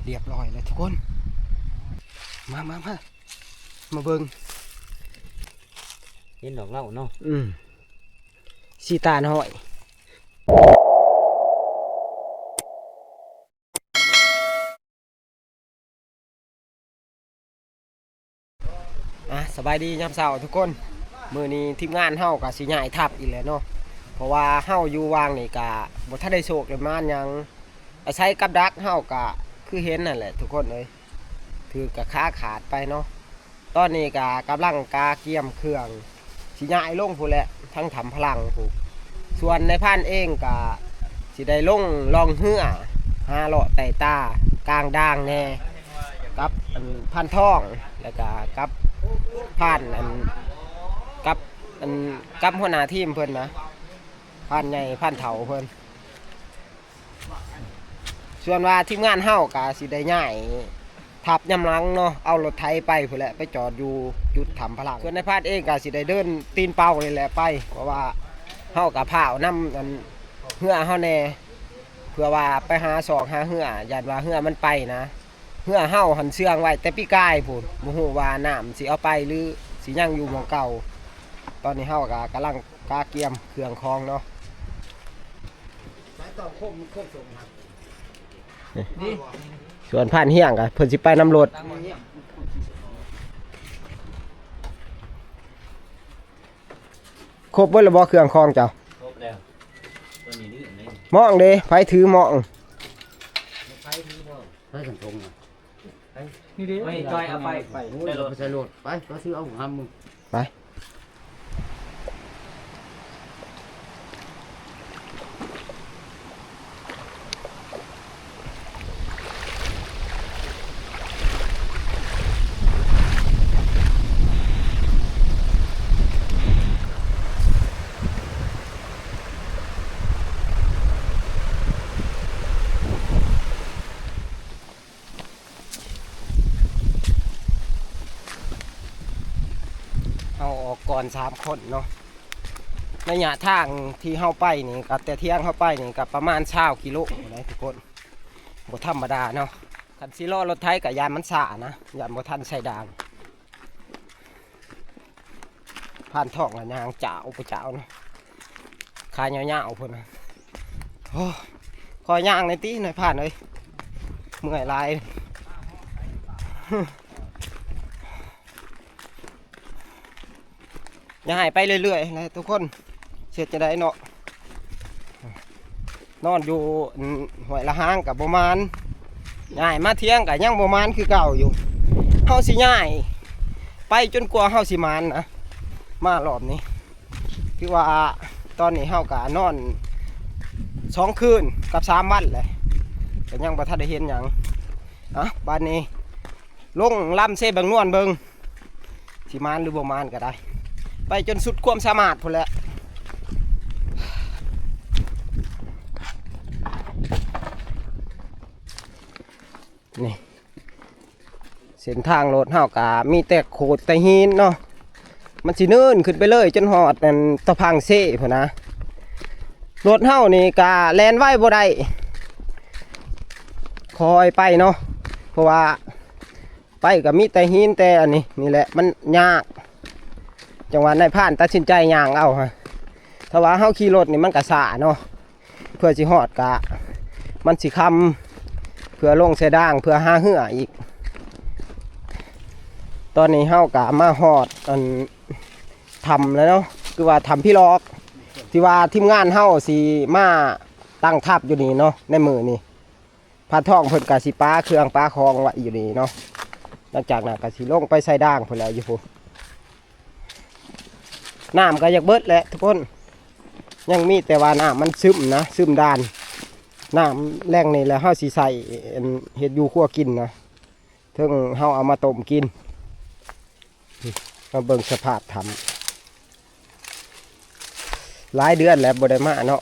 เรียบร้อยแล้วทุกคนมาเบิ่งเห็นดอกเหล้าเนาะสีตาหน่อยสบายดียามเช้าทุกคนมื้อนี้ทีมงานเฮาก็สิย้ายทัพอีกแล้วเนาะเพราะว่าเฮาอยู่วางนี่ก็บ่ทันได้โชคได้มานหยังอาศัยกับดักเฮาก็คือเห็นนั่นแหละทุกคนเอ้ยถือกะค้าขาดไปเนาะตอนนี้ก็กำลังกาเกียมเครื่องสิย้ายลงพู้นแหละทั้งทำพลังพู้ส่วนในพานเองก็สิได้ลงลองเหือหาเลาะไต่ตากลางด่างแน่กับพันทองแล้วก็กับผ่านกับหัวหน้าทีมเพิ่นนะผ่านใหญ่ผ่านเถาเพิ่นส่วนว่าทีมงานเฮาก็สิได้ย้ายทับยำลังเนาะเอารถไถไปพุ่นแหละไปจอดอยู่จุดทำพลังส่วนในพาดเองก็สิได้เดินตีนเป้านี่แหละไปเพราะว่าเฮากับผ้าวนำเหือเฮาแน่เพื่อว่าไปหาศอกหาเหือย่านว่าเหือมันไปนะเหือเฮาหันเชืองไว้แต่ปีกายพุ่นบ่ฮู้ว่าน้ำสิเอาไปหรือสิยังอยู่หม้องเก่าตอนนี้เฮาก็กำลังกาเกียมเครื่องคองเนาะสายต่อคมส่งครับนี่ส่วนผ่านเฮียงก็เพิ่นสิไปนำรถครบเบิดแล้วบ่เครื่องคองเจ้าครบแล้วตัวนี้ดื้อไหมมองเด้ไผถือมองไฟถือบ่ไฟกันตรงน่ะนี่ดิไม่จอยเอาไปได้รถใส่รถไปก็ซื้อเอาหำมึงไปเอาออกก่อน3คนเนาะระยะทางที่เฮาไปนี่กับแต่เที่ยงเฮาไปนี่กับประมาณ20กิโลนะทุกคนบ่ธรรมดาเนาะคันสิล้อรถไถกับยานมันซ่านะยานบ่ทันใส่ดางผ่านท้องละยางจ้าวบ่จ้าวเนาะขายาวๆพุ่นน่ะโอ้คอยย่างในตีหน่อยผ่านเลยเมื่อยหลายอย่าหายไปเรื่อยๆนะทุกคนเสร็จจะได้เนาะนอนอยู่หวยละห้างกับประมาณง่ายมาเที่ยงกับยังประมาณคือเก่าอยู่เฮาสิง่ายไปจนกว่าเฮาสิมานนะมารอบนี้คือว่าตอนนี้เฮากะนอน2 คืนกับ3 วันเลยแต่ยังบ่ทันได้เห็นหยังบ้านนี้ลงลำเซบังนวลเบิงสิมานหรือบ่มานก็ได้ไปจนสุดความสามารถพุ่นแหละนี่เส้นทางรถเฮากะมีแต่โขดแต่หินเนาะมันสิเนินขึ้นไปเลยจนหอดนั่นตะพังเซ่พุ่นนะรถเฮานี่กะแล่นไว้บ่ได้คอยไปเนาะเพราะว่าไปก็มีแต่หินแต่อันนี้นี่แหละมันยากจังหวะนายผ่านตัดสินใจย่างเอาฮะถ้าว่าเฮาขี่รถนี่มันกะสาเนาะเพื่อสิฮอดกะมันสิคำเพื่อลงเสด่างเพื่อหาเหืออีกตอนนี้เฮากะมาฮอดทำแล้วเนาะคือว่าทำพี่ลอกที่ว่าทีมงานเฮาสิมาตั้งทัพอยู่นี่เนาะในมือนี่พาท่องเพิ่นกะสิป้าเครื่องป้าคองไว้อยู่นี่เนาะหลังจากนั้นกะสิลงไปใส่ด่างพุ่นแล้วอยู่พุ่นน้ำก็อยากเบิดแหละทุกคนยังมีแต่ว่าน้ำมันซึมนะซึมดานน้ำแรงนี่แหละเฮาสิใส่เห็ดอยู่คั่วกินนะถึงเฮาเอามาต้มกินมาเบิ่งสภาพทำหลายเดือนแล้วบ่ได้มาเนาะ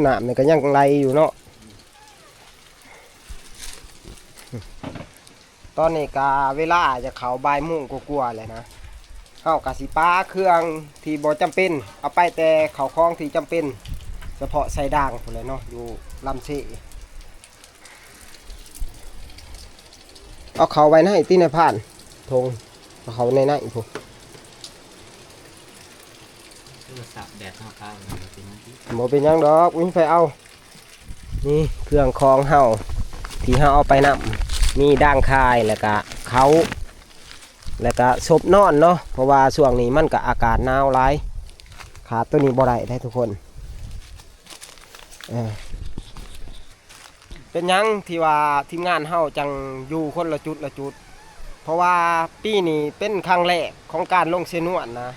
น้ำนี่ก็ยังไหลอยู่เนาะตอนนี้กาเวลาจะเข้าบ่ายโมงกว่าๆเลยนะเฮากะสิป้าเครื่องที่บ่จำเป็นเอาไปแต่เข้าคลองที่จำเป็นเฉพาะใส่ด่างพุ่นเลยเนาะอยู่ลำเส เอาเขาไว้ในที่ในผ่านทงเอาเขาในพวก คือสับแดดข้าวเป็นยังที่ บ่เป็นหยังดอกมีไฟเอานี่เครื่องคองเฮาที่เฮาเอาไปนำมีด่างคายแล้วก็เขาแล้วก็ศพนอนเนาะเพราะว่าช่วงนี้มันก็อากาศหนาวหลายขาดตัวนี้บ่ได้ได้ทุกคนเป็นหยังที่ว่าทีมงานเฮาจังอยู่คนละจุดละจุดเพราะว่าปีนี้เป็นครั้งแรกของการลงเซนวนนะ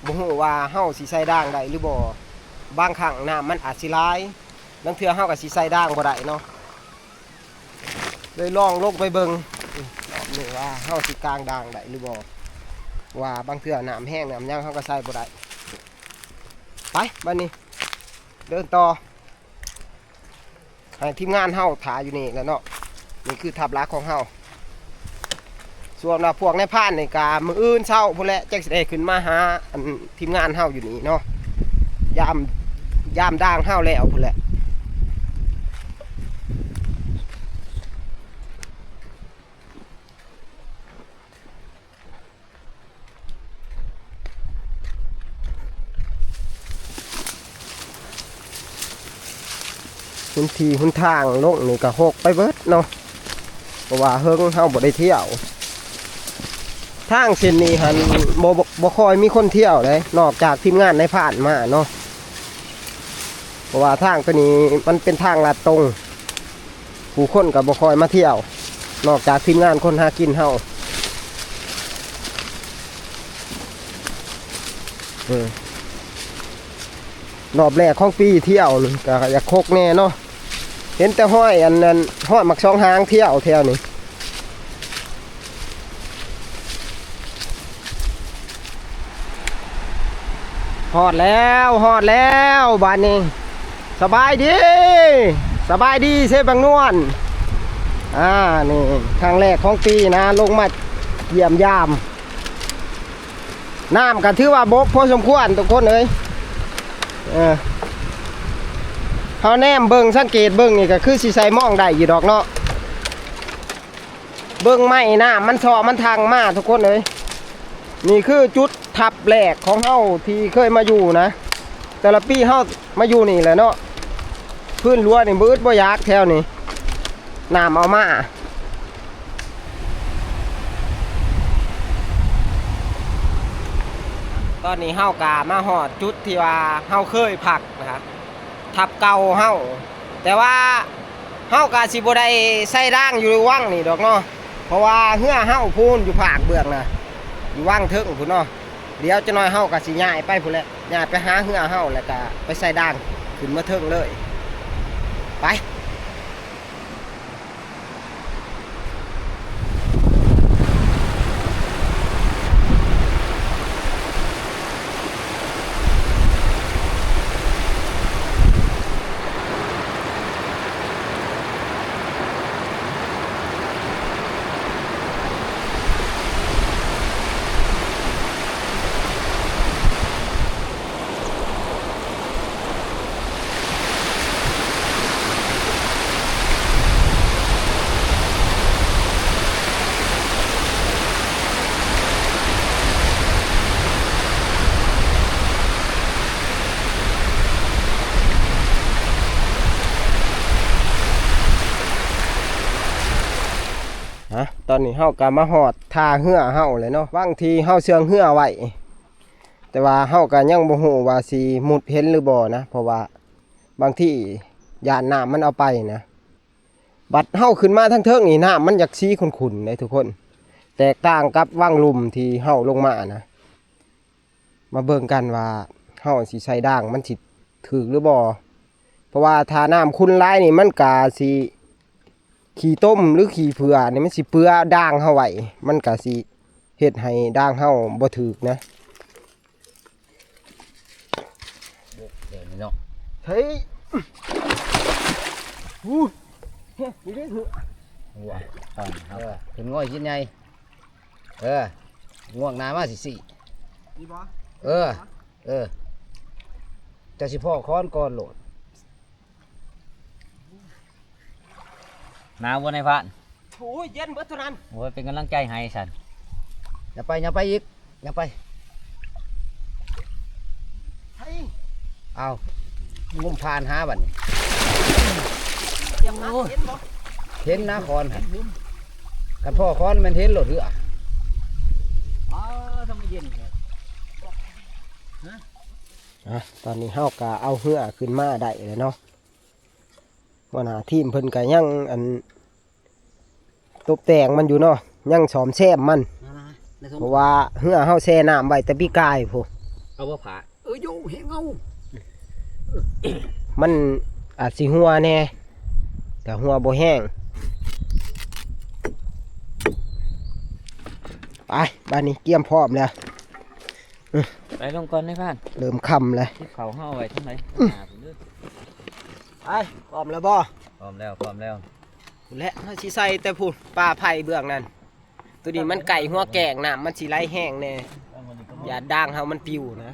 บ่ฮู้ว่าเฮาสิใส่ด่างได้หรือบ่บางครั้งน้ำมันอาจสิหลายบางเทื่อเฮาก็สิใส่ด่างบ่ได้เนาะเลยลองลงไปเบิ่งรอบนี้ว่าเฮาสิกลางด่างได้หรือบ่ว่าบางเทื่อน้ำแห้งน้ำหยังเฮาก็ใส่บ่ได้ไปบัดนี้เดินต่อให้ทีมงานเฮาถ่ายอยู่นี่แหล้วเนาะนี่คือทับหลักของเฮาส่วนว่าพวกในพานนี่ก็มื้ออื่นเช้าพุ่นแหละจักสิได้ขึ้นมาหาอันทีมงานเฮาอยู่นี่เนาะยามด่างเฮาแล้วพุ่นแหละหุ่นทางลงนี่ก็หกไปเบิดเนาะเพราะว่าเฮิงเฮาบ่ได้เที่ยวทางเส้นนี้หันบ่ค่อยมีคนเที่ยวเลยนอกจากทีมงานในผ่านมาเนาะเพราะว่าทางตัวนี้มันเป็นทางลาดตรงผู้คนก็บ่ค่อยมาเที่ยวนอกจากทีมงานคนหากินเฮารอบแรกของปีเที่ยวนี่ก็อยากโคกแน่เนาะเห็นแต่ห้อยอันนั้นห้อยมักสองหางเที่ยวแถวนี้ฮอดแล้วบ้านนี้สบายดีเซบังนวลนี่ครั้งแรกของปีนะลงมาเยี่ยมยามน้ำก็ถือว่าบกพอสมควรทุกคนเลยเขาแนมเบิ่งสังเกตเบิ่งนี่ก็คือสิใส่มองได้อยู่ดอกเนาะเบิ่งไม่น้ำมันซอมันทางมาทุกคนเลยนี่คือจุดทับแรกของเฮาที่เคยมาอยู่นะแต่ละปีเฮามาอยู่นี่แหละเนาะพื้นรั้วนี่บืดบ่ยากแถวนี้น้ำเอามาตอนนี้เฮากามาฮอดจุดที่ว่าเฮาเคยพักนะครับทับเก่าเฮาแต่ว่าเฮากาสิบ่ได้ใส่ร่างอยู่ว่างนี่ดอกเนาะเพราะว่าเหือเฮาพูนอยู่ภาคเบื้องน่ะอยู่ว่างเทิงพุ่นเนาะเดี๋ยวจะน้อยเฮาก็สิย้ายไปพุ่นแหละย้ายไปหาเหือเฮาแล้วก็ไปใส่ด่างขึ้นมาเทิงเลยไปตอนนี้เฮากะมาหอดท่าเหือเฮาเลยเนาะบางทีเฮาเชืองเหือไว้แต่ว่าเฮาก็ยังบ่ฮู้ว่าสิมุดเห็นหรือบ่นะเพราะว่าบางที่ยานน้ำมันเอาไปนะบัดเฮาขึ้นมาทั้งเทิงนี่น้ำมันอยากสีขุ่นๆเลยทุกคนแตกต่างกับว่างลุ่มที่เฮาลงมานะมาเบิ่งกันว่าเฮาสิใช้ด่างมันสิถูกหรือบ่เพราะว่าถ้าน้ำขุ่นหลายนี่มันก็สิขี้ต้มหรือขี้เผือนี่มันสิเปื้อด่างเฮาไว้มันก็สิเฮ็ดให้ด่างเฮาบ่ถูกนะเดี๋ยวนี้เนาะ เฮ้ยอู้เฮ้ยนี่เด้อ หัวครับ ขึ้นง่อยชิ้นใหญ่ง่วงนามาสินี่บ่จะสิพ่อค้อนก่อนโหลด น้ำวนในพาน โอ้ยเย็นเบิดเท่านั้น โอ้ยเป็นกำลังใจให้สัน อย่าไปอีกอย่าไป เฮ้ย เอางุมผ่านหาบัดนี้ เตรียมน้ำเห็นบ่ เห็นนะคอนหั่นกันพ่อคอนมันเห็นโลดเหือ อ๋อทำไมเย็นเนี่ย ตอนนี้เฮากะเอาเหือขึ้นมาได้เลยเนาะว่าหน้าทีมเพิ่นก็ยังอันตกแต่งมันอยู่เนาะยังซ่อมแซมมัน เพราะว่าเหือเฮาแช่น้ำไว้แต่ปีกายพู้ เอาว่าผ่า อยู่เห็นเอา มันอาจสิหัวแน่แต่หัวบ่แห้งไปบ้านนี้เตรียมพร้อมแล้ว ไปลงก่อนได้ผ่าน เริ่มค่ำเลย ที่เขาห้าไว้ทั้งไหนหาผมด้วย ไปพร้อมแล้วบ่ พร้อมแล้ว และเฮาสิใส่แต่พูดปลาไผ่เบื้องนั้นตัวนี้มันไก่หัวแกงน้ำมันสิไหลแห้งแน่อย่าด่างเฮามันปิวนะ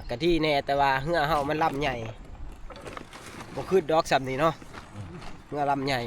กะที่แน่แต่ว่าเหือเฮามันลำใหญ่บ่คือดอกสำนี้เนาะเหือลำใหญ่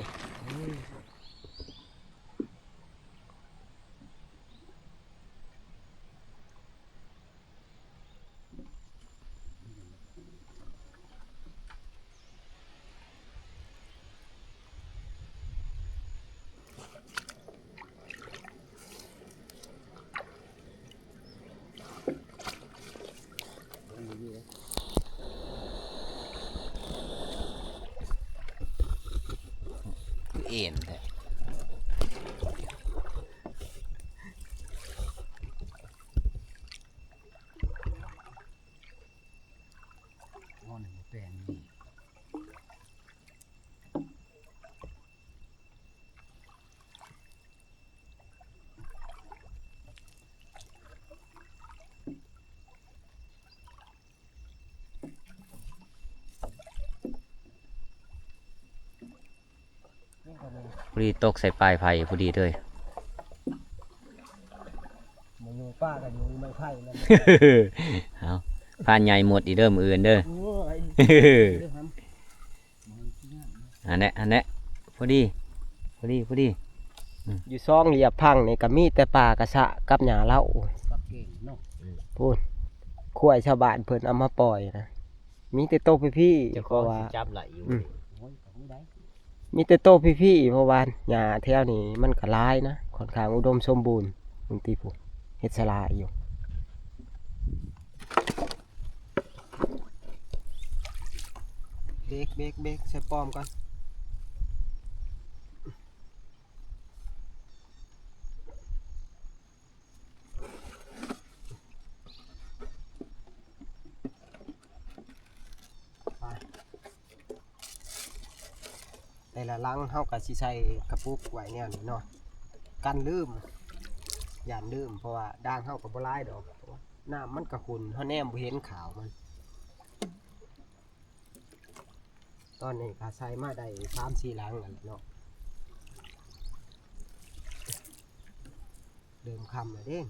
เอ็นแท้ แปลงนี่ พอดีตกใส่ปลายไผ่พอดีเลย มาอยู่ป้ากันอยู่ไม้ไผ่นั่น เอาผ่านใหญ่หมดอีเด้อมืออื่นเด้อ โอ้ย อันนี้พอดี อยู่ซ่องเหลียบพังนี่ก็มีแต่ป่ากระสะกับหญ้าเล่า ปักเก่งเนาะ พูดขั้วชาวบ้านเพิ่นเอามาปล่อยนะมีแต่โตพี่ๆ เจ้า เพ ของ ราะว่า สิจับไหลอยู่ โอ้ยของได้ มีแต่โตพี่ๆเพราะว่าหญ้าแถวนี้มันก็หลายนะค่อนข้างอุดมสมบูรณ์บางทีผู้เฮ็ดสลายอยู่เบรกใส่ป้อมก่อนแต่ละลังเฮาก็สิใส่กระปุกไว้แนวนี้เนาะกันลืมย่านลืมเพราะว่าด่างเฮาก็บ่หลายดอกเพราะว่าน้ำมันก็ขุ่นเฮาแนมบ่เห็นขาวมัน ตอนนี้ก็ใส่มาได้3-4ลังแล้วเนาะเริ่มค่ำแล้วเด้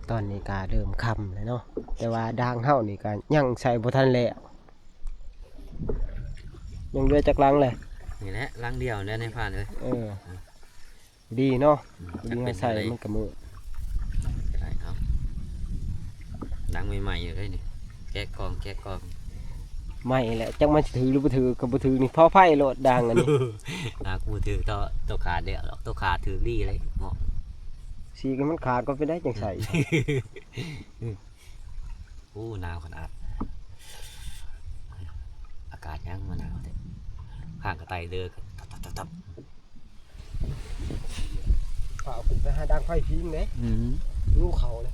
ตอนนี้ก็เริ่มค่ำแล้วเนาะแต่ว่าด่างเฮานี่ก็ยังใส่บ่ทันแล้วยังเหลือจักลังเลย นี่แหละลังเดียวเนี่ยในผ่านเลย ดีเนาะ จั ดี กเป็ มาน ใส่ อะไร มันก็มือ ได้เอาดังใหม่ๆอยู่เลยนี่แกะกล่อง ไม่แหละจักมันสิถือหรือบ่ถือก็บ่ถือนี่พอไฟโลดด่างอันนี้ นากูถือตัวขาดเดียวหรอกตัวขาดถือดีเลยเหมาะ สีกันมันขาดก็ไปได้จังใส่ อู้หนาวขนาดอากาศยังมาหนาวเด้ข้างกระไตเดือตับ ฝ่าขึ้นไปหาด่างไฟพิงเด้ลูกเขาเลย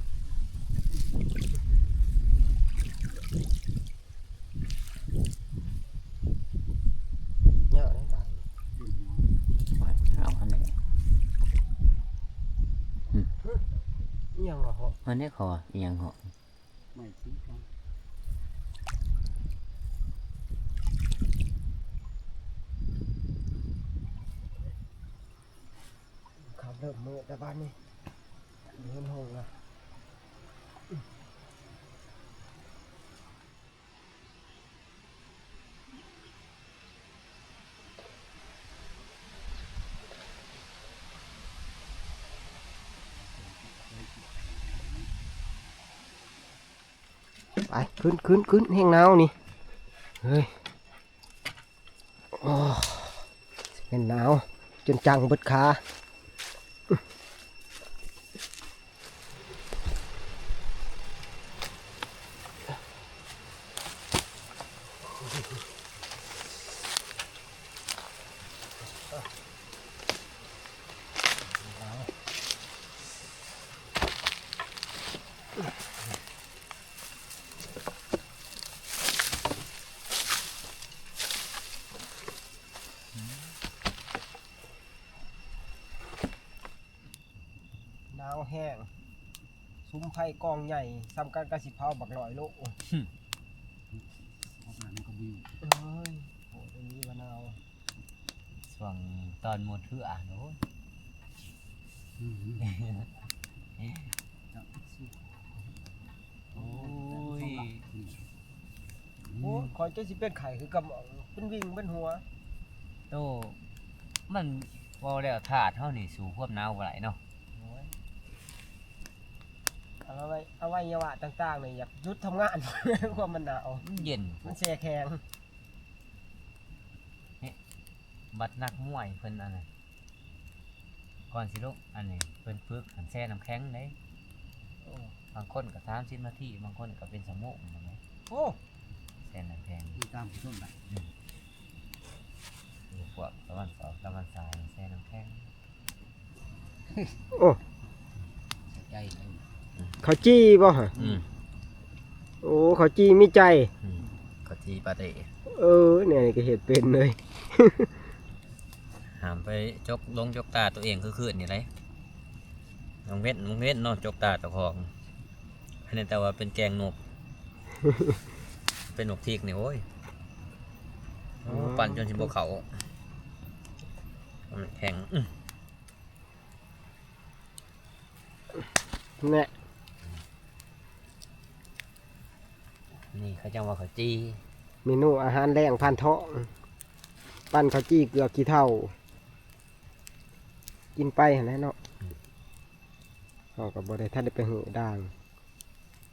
เนี่ยนั่นด่าง เอาอันนี้ อิหยังเหรอฮะ อันนี้คออีหยังเหรอ ไม่ทิ้งกัน ขับเริ่มมืดแต่บ้านนี่เห็นห้องนะ ไปขึ้นแห้งหนาวนี่เฮ้ยโอ้เป็นหนาวจนจังเบิดขาหนาวแห้งซุ้มไผ่กองใหญ่ซ้ำกันกระสิเผาบักลอยโลก ออกมามันก็วิว เอ้ยโหตรงนี้มะนาว ช่วงตอนหมดเถื่อโน้น โอ้ย โอ้คอยเจ้าสิเป็นไข่คือกำองเป็นวิ่งเป็นหัว โตมันว่าแล้วถาดเท่านี่สู่ควบหนาวบ่ไหลเนาะ โอ้ยเอาไว้ยาวะต่างๆเลยอยากหยุดทำงาน ความมันหนาว มันเย็น มันแช่แข็ง บัดนักมวยเพิ่นอันนั้นก่อนสิลูกอันนี้เพิ่นฝึกหันแช่น้ำแข็งเด้ โอ้ บางคนก็30นาทีบางคนก็เป็นชั่วโมงนั่นแหละ โอ้ แช่น้ำแข็ง มีตามต้นไป อยู่พวกตะวันตกตะวันสายแช่น้ำแข็ง โอ้ ใจเลย เขาจี้ป่ะฮะ อืม โอ้เขาจี้มีใจ ก็ทีปาเตะ เนี่ยก็เห็ดเป็นเลย หามไปจกลงจกตาตัวเองคือคืนนี่ไรน้องเว้นเนาะจกตาตะของอันนี้แต่ว่าเป็นแกงนก เป็นนกทีกนี่โอ้ยโอ้ปั่นจนสิบเขามันแข็ง เนี่ย นี่เขาจังว่าเขาจี้ เมนูอาหารแรงพันเทาะปั้นเขาจี้เกลือขี้เท่า กินไปเห็นไหมเนาะเขากับบได้ท่านได้ไปเหอะด่าง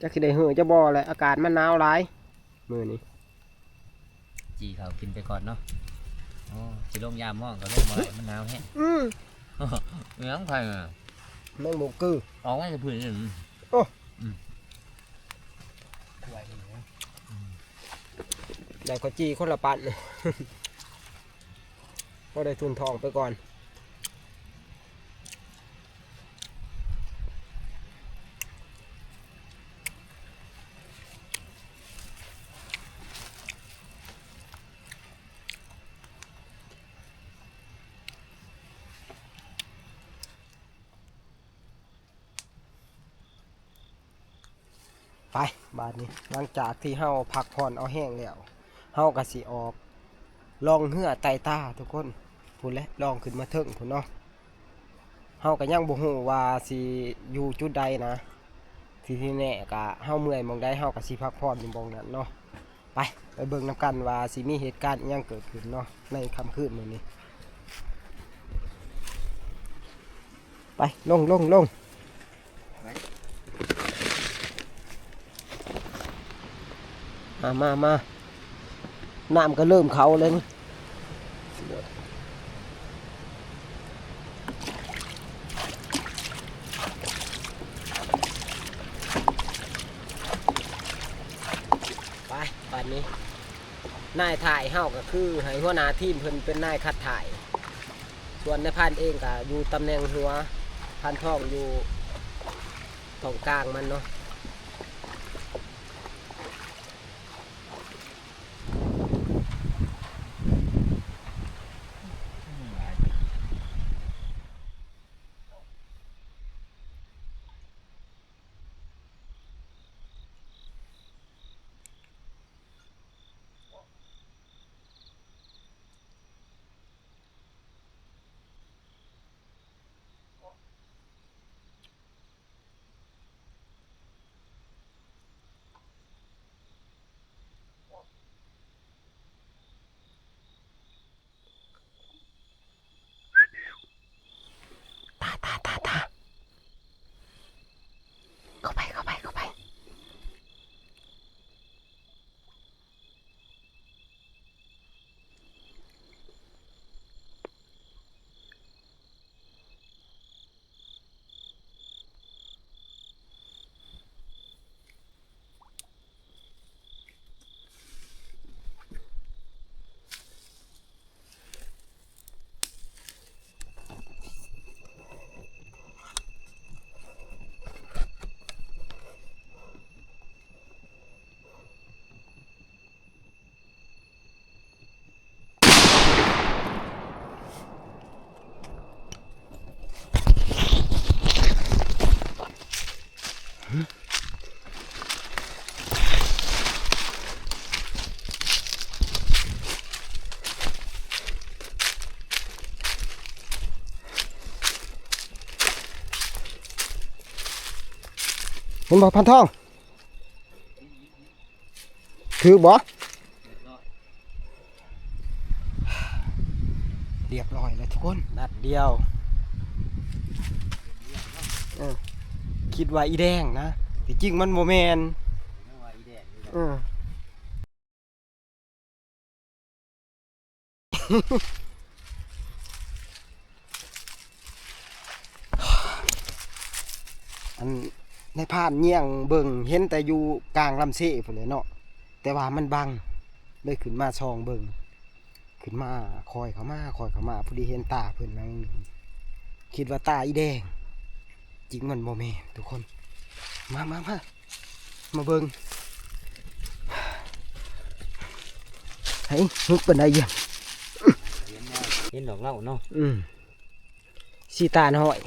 จักสิได้เหอะจะบ่อะไรอากาศมันหนาวหลายมือนี้ จี้เขากินไปก่อนเนาะโอ้สิลงยามม่องก็ลงมาเลยมันหนาวแฮะ เนื้อของใครอ่ะ แมงมุมกือ ออกมาจากพื้นนี่ ถ้วยเลย ได้เขาจี้คนละปัน ก็ได้ทุนทองไปก่อนไปบาดนี้หลังจากที่เฮาพักผ่อนเอาแห้งแล้วเฮาก็สิออกลองเหือไตตาทุกคนพูดแล้วลองขึ้นมาเทิงพุ่นเนาะเฮาก็ยังบ่ฮู้ว่าสิอยู่จุดใดนะที่แน่ก็เฮาเมื่อยหมองใดเฮาก็สิพักผ่อนอยู่หมองนั้นเนาะไปเบิ่งนํกันว่าสิมีเหตุการณ์อิหยังเกิดขึ้นเนาะในค่ำคืนมื้อนี้ไปลงมาน้ำก็เริ่มเขาเลยนี่ไปป่านนี้นายถ่ายเฮาก็คือให้หัวหน้าทีมเพิ่นเป็นนายคัดถ่าย ส่วนในพันเองก็อยู่ตำแหน่งหัวพันทองอยู่ตรงกลางมันเนาะ เห็นบ่พันทองถือบ่เรียบร้อยแล้วทุกคนนัดเดียวคิดว่าอีแดงนะที่จริงมันโมแมนอันในพานเงี่ยงเบิ่งเห็นแต่อยู่กลางลำเสพุ่นเลยเนาะแต่ว่ามันบังเลยขึ้นมาซองเบิ่งขึ้นมาคอยเขามาพอดีเห็นตาเพิ่นนั่งคิดว่าตาอีแดงจริงมันโมแมนทุกคนมาเบิ่งเฮ้ยฮึกเป็นไงยัง เห็นดอกเหล้าเนาะ สีตาหน่อย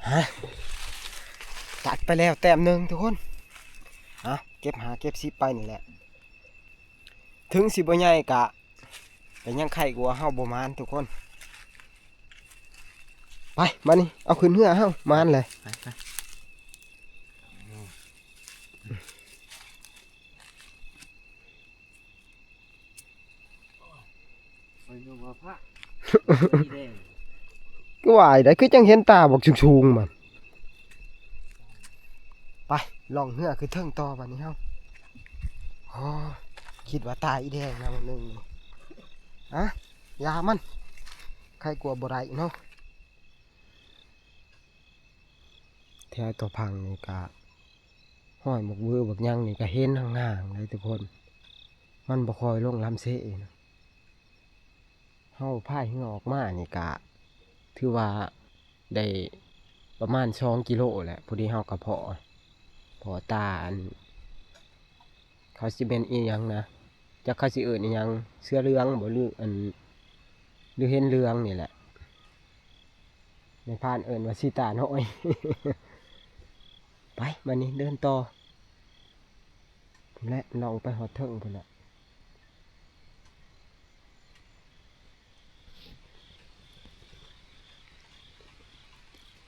ฮะตัดไปแล้วแต้มหนึ่งทุกคนเก็บซิปไปนี่แหละถึงสิบ่ใหญ่กะแต่ยังไข่กลัวเฮาบ่มานทุกคนไปมานี่เอาขึ้นเหือเฮามานเลยไปดูว่าพระ ก็ว่าได้คือจังเห็นตาบอกชุงๆมันไปลองเหือคือเทิงต่อบัดนี้เฮาคิดว่าตาอีแดงนะมันนึงยามันใครกลัวบ่ได้เนาะแถวตัวพังนี่กะห้อยหมกเบือบักยังนี่ก็เห็นห่างๆเลยทุกคนมันบ่คอยลงลำเสนะเฮาพายเหือออกมานี่กะถือว่าได้ประมาณ2 กิโลแหละพอดีเฮากระเพาะตาอันเขาสิเป็นอีหยังนะจักเขาสิเอิ้นอีหยังเสื้อเหลืองบ่หรืออันหรือเห็นเหลืองนี่แหละในพานเอิ้นว่าสีตาน้อย ไปมานี่เดินต่อและลองไปหอดเทิงพุ่นละ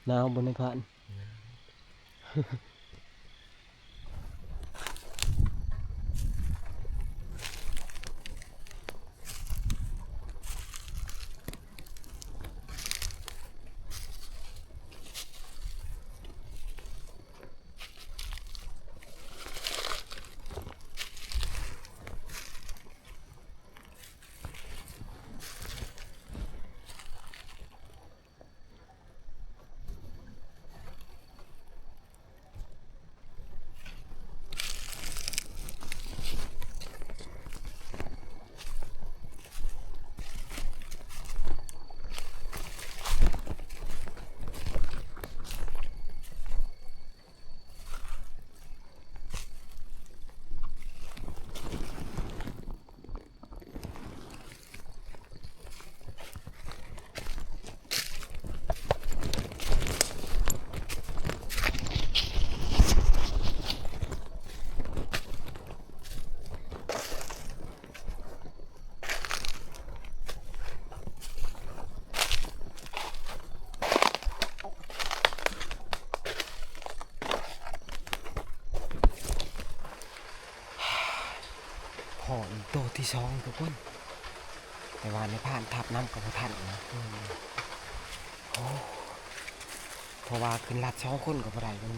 หนาวบนในพาน พออีกโตที่สองทุกคนแต่ว่าในผ่านทับน้ำกับทันนะเพราะว่าขึ้นลัด2 คนกับอะไรกัน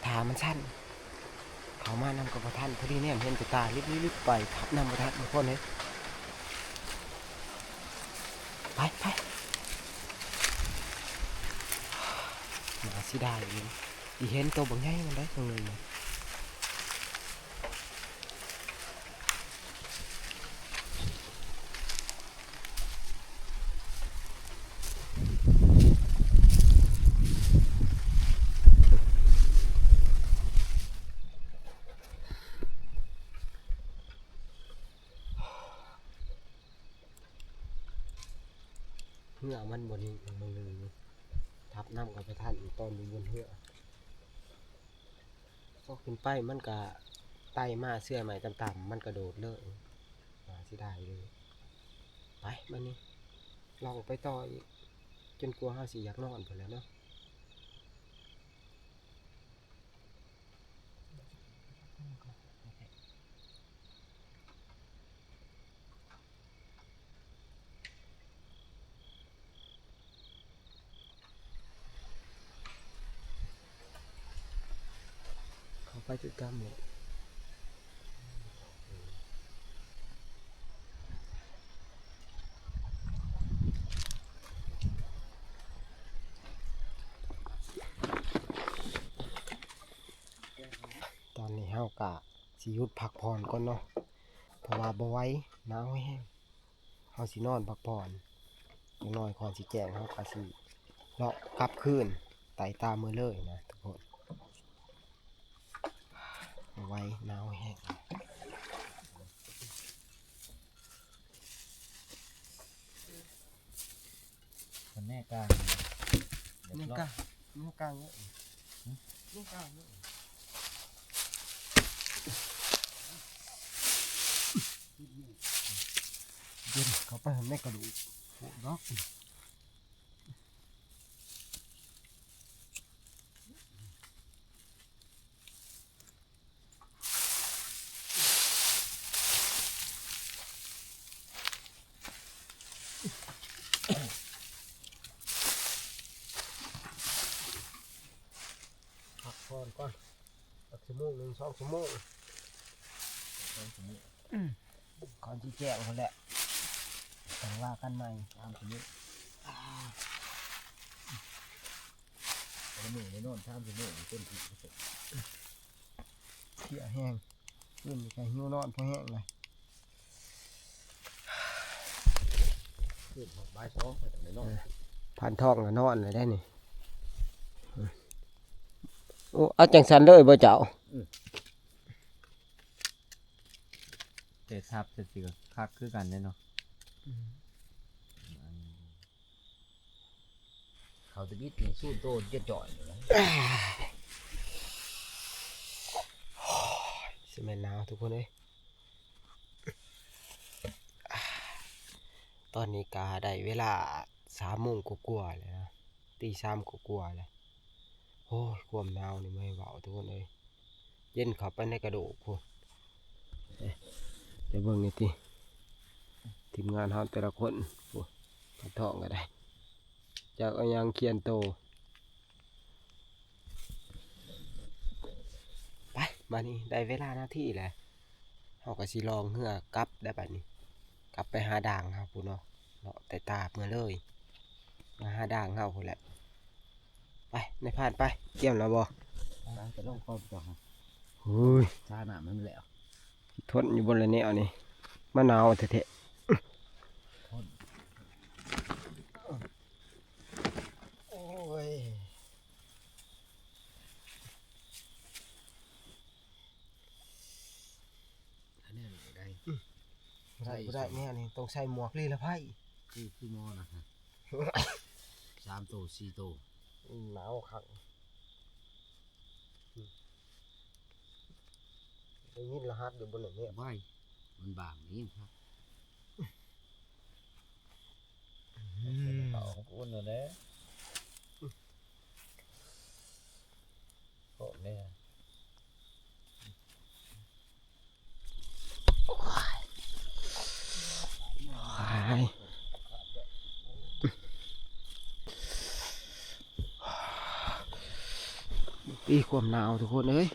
ถามันสั้นเขามานำกับทันพอดีเนี่ยเห็นตัวตาลิบไปทับน้ำกับทันทุกคนเลยไปมาสิได้เลยอีเห็นตัวบางใหญ่มันได้ตรงนี้เพื่อมันบนนี้มันเลยท ทับน้ำกับไปท่านอีกตอนอยู่บนเหือก็ขึ้นไปมันก็ไต่มาเสื้อใหม่ต่ำๆมันกระโดดเลยมาสิได้เลยไปมานี่ลองไปต่ออีกจนกลัวห้าสิอยากนอนไปแล้วเนาะเขาไปจุดกำเนี่ยตอนนี้เฮากะสิหยุดพักผ่อนก่อนเนาะเพราะว่าบ่ไหว้หนาวแห้งเฮาสินอนพักผ่อนอย่างน้อยก่อนสิแจ้งเฮากะสิเลาะกลับคืนไต่ตามมือเลยนะทุกคนบ่ไหว้หนาวแห้ง คนแน่กลาง นี่กะนี่กลางเนี่ยนี่กลางเนี่ยเย็นเขาไปในกระดูกโหดอกพักผ่อนก่อนสักชั่วโมงหนึ่ง2 ชั่วโมงก่อนที่แจ้งคนแหละแต่ว่ากันใหม่ตามทีนี้ หนึ่งในโน่นท่ามที่โน่นต้นที่ เที่ยแห้งขึ้นไปหิวนอนเพราะแห้งเลย ขึ้นบ่ายสองไปแต่ในโน่น พันทองก็นอนเลยได้นี่โอ้เอาจังสันเลยบ่เจ้า เตะทับเตะสิก็คักคือกันเด้เนาะ เขาตะกี้นี่สู้โตจะจ่อยอยู่แล้ว สิแม่นหนาวทุกคนเอ้ยตอนนี้กาได้เวลา3 โมงกว่าๆเลยนะตี3กว่าๆเลยโอ้ยความหนาวนี่ไม่เบาทุกคนเอ้ยเย็นเข้าไปในกระดูกพูนเดี๋ยวเบิ่งนี่ติทีมงานเฮาแต่ละคนพูนพันทองก็ได้จากเอายังเขียนโตไปมานี่ได้เวลาหน้าที่แหละเฮาก็สิลองเฮือกลับได้บัดนี้กลับไปหาด่างเฮาพูนเนาะเลาะแต่ตาเมื่อเลยมาหาด่างเฮาพูนแหละไปในผ่านไปเกี่ยมแล้วบ่ จะลงความต่อ เฮ้ย ชาหนามันแล้ว ทนอยู่บนระเนวนี่มะนาวเถอะโอ้ย อันนี้ได้ บ่ได้เนี่ยนี่ต้องใส่หมวกลีละไพ่ คือมอนะฮะ3 โต 4 โต หนาวคักได้ยินรหัสอยู่บนระเนว ไหวมันบางนี้ครับ เอาของอุ่นแล้วแหละโอ้แม่ ปีความหนาวทุกคนเอ้ย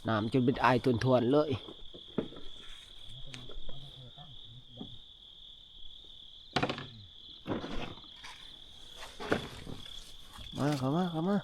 น้ำจนเป็นไอตุนทวนเลยมาเข้ามา